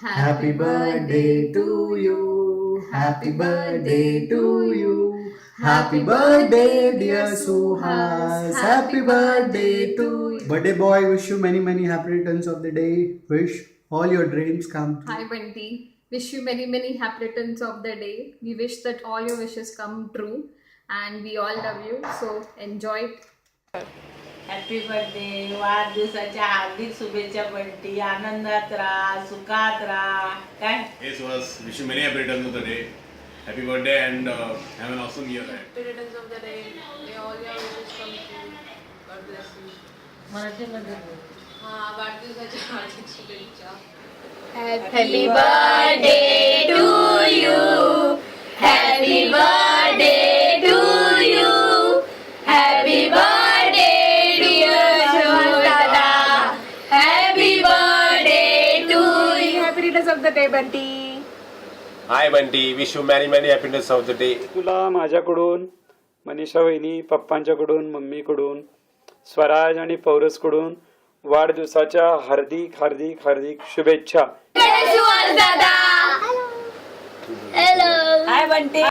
Happy birthday to you. Happy birthday to you. Happy birthday, dear Suhas. Happy birthday to you. Birthday boy, wish you many happy returns of the day. Wish all your dreams come true. Hi Bunty. Wish you many happy returns of the day. We wish that all your wishes come true and we all love you. So enjoy it. Happy birthday. वाढदिवसाच्या हार्दिक शुभेच्छा बंटी. आनंदात राहा, सुखात राहा. काय Hey Suhas, wish you many happy returns of the day. Happy birthday and have an awesome year ahead. Happy returns of the day. May all your wishes come true. God bless you. मराठीमध्ये बोल. हा वाढदिवसाच्या हार्दिक शुभेच्छा. Happy birthday to you. Happy birthday to you. Happy birthday dear Suhas Dada. Happy birthday to you. Happy returns of the day Bunty. Hi Bunty, wish you many happiness of the day. तुला माझ्याकडून, मनीषा वहिनी पप्पांच्याकडून, मम्मीकडून, स्वराज आणि पौरसकडून वाढदिवसाच्या हार्दिक शुभेच्छा. Suhas Dada. Hello. हाय बंटी.